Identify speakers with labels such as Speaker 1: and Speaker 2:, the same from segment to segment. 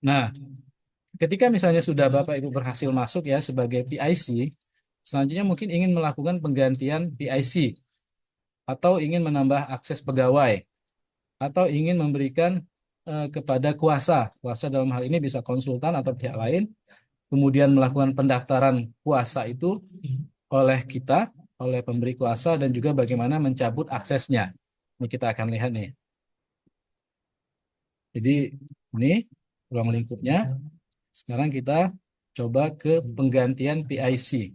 Speaker 1: Nah, ketika misalnya sudah Bapak Ibu berhasil masuk ya sebagai PIC, selanjutnya mungkin ingin melakukan penggantian PIC atau ingin menambah akses pegawai atau ingin memberikan kepada kuasa. Kuasa dalam hal ini bisa konsultan atau pihak lain, kemudian melakukan pendaftaran kuasa itu oleh kita, oleh pemberi kuasa dan juga bagaimana mencabut aksesnya. Ini kita akan lihat nih. Jadi ini ruang lingkupnya. Sekarang kita coba ke penggantian PIC.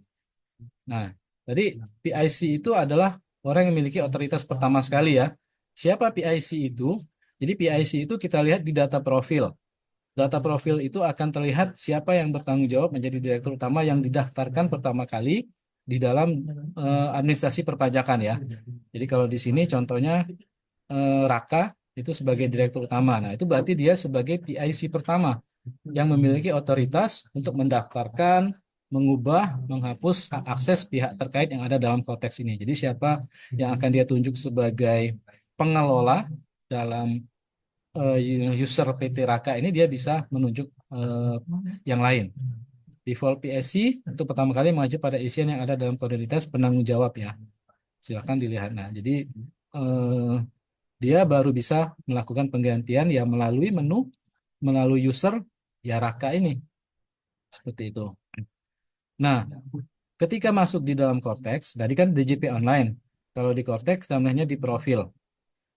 Speaker 1: Nah, tadi PIC itu adalah orang yang memiliki otoritas pertama sekali ya. Siapa PIC itu? Jadi PIC itu kita lihat di data profil. Data profil itu akan terlihat siapa yang bertanggung jawab menjadi direktur utama yang didaftarkan pertama kali di dalam administrasi perpajakan ya. Jadi kalau di sini contohnya Raka itu sebagai direktur utama. Nah, itu berarti dia sebagai PIC pertama yang memiliki otoritas untuk mendaftarkan, mengubah, menghapus hak akses pihak terkait yang ada dalam konteks ini. Jadi siapa yang akan dia tunjuk sebagai pengelola dalam user PT Raka ini dia bisa menunjuk yang lain. Default PSC untuk pertama kali mengacu pada isian yang ada dalam kode identitas penanggung jawab ya. Silakan dilihat. Nah, jadi eh, dia baru bisa melakukan penggantian ya melalui menu, melalui user ya Raka ini. Seperti itu. Nah, ketika masuk di dalam Cortex, tadi kan DJP online. Kalau di Cortex namanya di profil.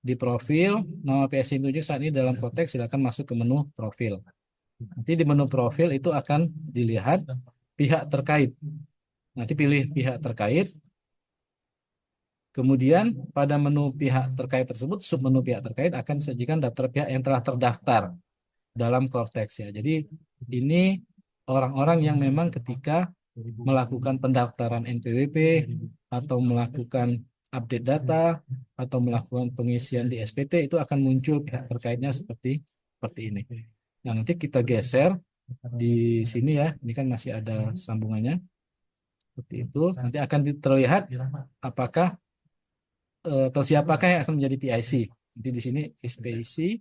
Speaker 1: Di profil, nama PSC yang ditunjuk saat ini dalam Cortex silakan masuk ke menu profil. Nanti di menu profil itu akan dilihat pihak terkait. Nanti pilih pihak terkait. Kemudian pada menu pihak terkait tersebut, submenu pihak terkait akan disajikan daftar pihak yang telah terdaftar dalam Cortex ya. Jadi ini orang-orang yang memang ketika melakukan pendaftaran NPWP atau melakukan update data atau melakukan pengisian di SPT itu akan muncul pihak terkaitnya seperti ini. Nah, nanti kita geser di sini ya. Ini kan masih ada sambungannya seperti itu. Nanti akan terlihat apakah atau siapakah yang akan menjadi PIC. Nanti di sini is PIC.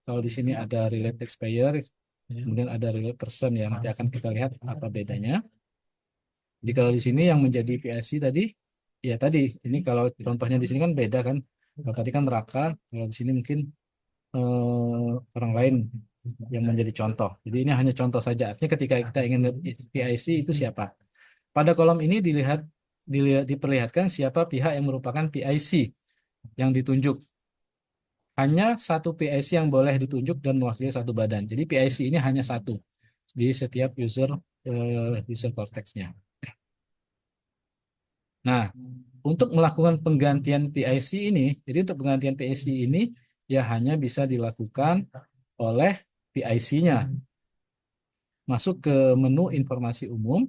Speaker 1: Kalau di sini ada relate taxpayer, kemudian ada relate person ya. Nanti akan kita lihat apa bedanya. Jadi kalau di sini yang menjadi PIC tadi, ya tadi ini kalau contohnya di sini kan beda kan. Kalau tadi kan Raka, kalau di sini mungkin orang lain yang menjadi contoh. Jadi ini hanya contoh saja. Artinya ketika kita ingin PIC itu siapa? Pada kolom ini diperlihatkan siapa pihak yang merupakan PIC yang ditunjuk. Hanya satu PIC yang boleh ditunjuk dan mewakili satu badan. Jadi PIC ini hanya satu di setiap user cortex-nya. Nah, untuk melakukan penggantian PIC ini, jadi untuk penggantian PIC ini ya hanya bisa dilakukan oleh PIC-nya. Masuk ke menu informasi umum,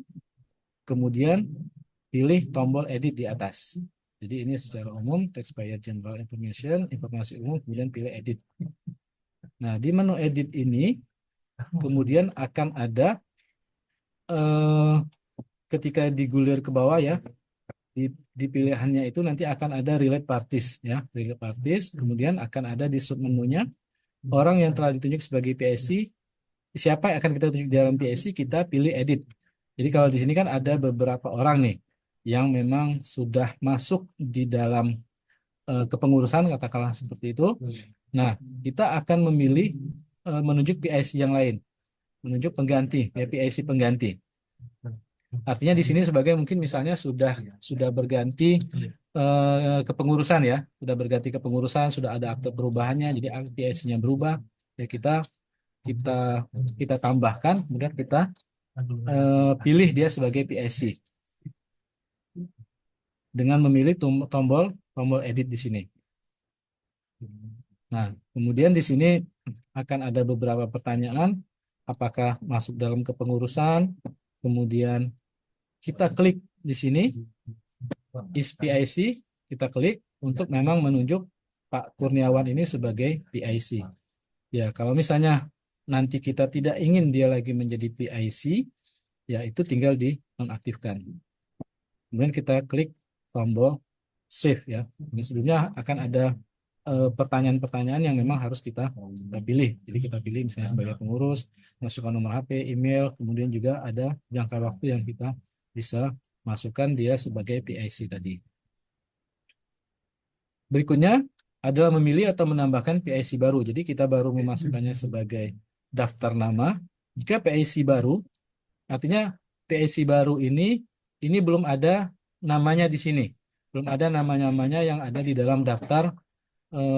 Speaker 1: kemudian pilih tombol edit di atas. Jadi ini secara umum, taxpayer general information, informasi umum, kemudian pilih edit. Nah, di menu edit ini, kemudian akan ada eh, ketika digulir ke bawah ya, di pilihannya itu nanti akan ada relate parties ya, relate parties, kemudian akan ada di submenunya orang yang telah ditunjuk sebagai PSC, siapa yang akan kita tunjuk dalam PSC, kita pilih edit. Jadi kalau di sini kan ada beberapa orang nih yang memang sudah masuk di dalam kepengurusan katakanlah seperti itu. Nah, kita akan memilih menunjuk PIC yang lain, menunjuk pengganti, ya, PIC pengganti. Artinya di sini sebagai mungkin misalnya sudah berganti kepengurusan ya, sudah berganti kepengurusan, sudah ada akte perubahannya, jadi PIC-nya berubah, ya kita kita tambahkan, kemudian kita pilih dia sebagai PIC dengan memilih tombol tombol edit di sini. Nah, kemudian di sini akan ada beberapa pertanyaan, apakah masuk dalam kepengurusan, kemudian kita klik di sini is PIC, kita klik untuk memang menunjuk Pak Kurniawan ini sebagai PIC. Ya, kalau misalnya nanti kita tidak ingin dia lagi menjadi PIC, ya itu tinggal dinonaktifkan. Kemudian kita klik tombol save ya. Ini sebelumnya akan ada pertanyaan-pertanyaan yang memang harus kita pilih. Jadi kita pilih misalnya sebagai pengurus, masukkan nomor HP, email, kemudian juga ada jangka waktu yang kita bisa masukkan dia sebagai PIC tadi. Berikutnya adalah memilih atau menambahkan PIC baru. Jadi kita baru memasukkannya sebagai daftar nama. Jika PIC baru, artinya PIC baru ini belum ada namanya di sini. Belum ada nama-namanya yang ada di dalam daftar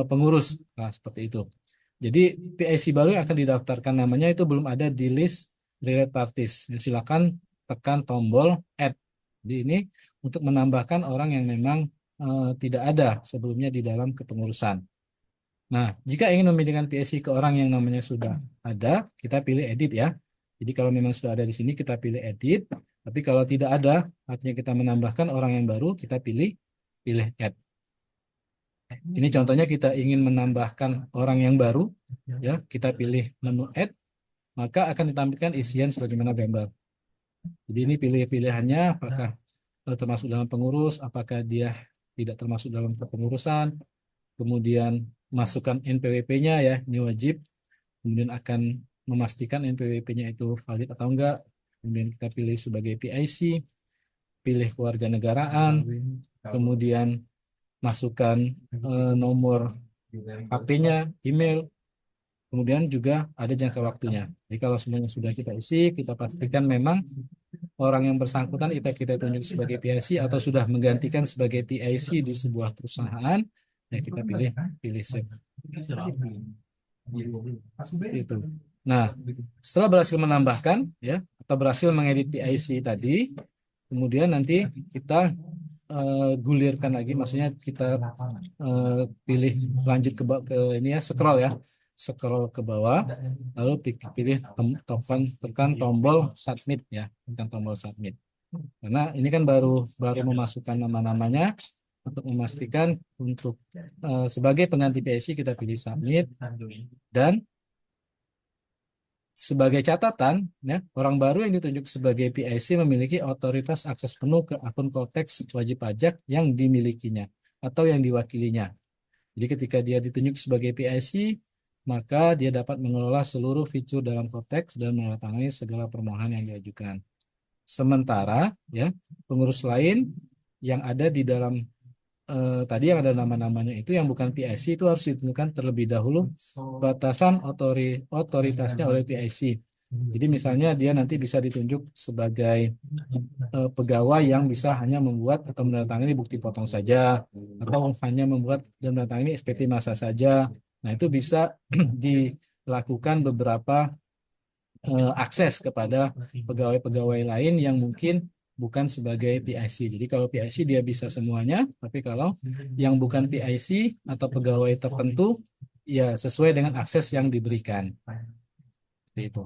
Speaker 1: pengurus. Nah, seperti itu. Jadi PIC baru yang akan didaftarkan namanya itu belum ada di list related parties. Ya, silakan tekan tombol add. Jadi ini untuk menambahkan orang yang memang tidak ada sebelumnya di dalam kepengurusan. Nah, jika ingin memindahkan PIC ke orang yang namanya sudah ada, kita pilih edit ya. Jadi kalau memang sudah ada di sini, kita pilih edit. Tapi kalau tidak ada, artinya kita menambahkan orang yang baru, kita pilih add. Ini contohnya kita ingin menambahkan orang yang baru, ya kita pilih menu add, maka akan ditampilkan isian sebagaimana gambar. Jadi ini pilih-pilihannya, apakah termasuk dalam pengurus, apakah dia tidak termasuk dalam kepengurusan, kemudian masukkan NPWP-nya ya, ini wajib, kemudian akan memastikan NPWP-nya itu valid atau enggak, kemudian kita pilih sebagai PIC, pilih kewarganegaraan, kemudian masukkan nomor HP-nya, email, kemudian juga ada jangka waktunya. Jadi kalau semuanya sudah kita isi, kita pastikan memang orang yang bersangkutan kita tunjuk sebagai PIC atau sudah menggantikan sebagai PIC di sebuah perusahaan, ya kita pilih save. Itu. Nah, setelah berhasil menambahkan ya atau berhasil mengedit PIC tadi, kemudian nanti kita gulirkan lagi, maksudnya kita pilih lanjut ke ini ya, scroll ke bawah, lalu pilih tekan tombol submit ya, tekan tombol submit. Karena ini kan baru baru memasukkan nama-namanya untuk memastikan untuk sebagai pengganti PIC kita pilih submit dan sebagai catatan, ya, orang baru yang ditunjuk sebagai PIC memiliki otoritas akses penuh ke akun konteks wajib pajak yang dimilikinya atau yang diwakilinya. Jadi ketika dia ditunjuk sebagai PIC, maka dia dapat mengelola seluruh fitur dalam konteks dan menandatangani segala permohonan yang diajukan. Sementara, ya, pengurus lain yang ada di dalam tadi yang ada nama-namanya itu yang bukan PIC itu harus ditentukan terlebih dahulu batasan otoritasnya oleh PIC. Jadi misalnya dia nanti bisa ditunjuk sebagai pegawai yang bisa hanya membuat atau menandatangani bukti potong saja, atau hanya membuat dan menandatangani SPT masa saja. Nah itu bisa dilakukan beberapa akses kepada pegawai-pegawai lain yang mungkin bukan sebagai PIC. Jadi kalau PIC dia bisa semuanya, tapi kalau yang bukan PIC atau pegawai tertentu, ya sesuai dengan akses yang diberikan. Seperti itu.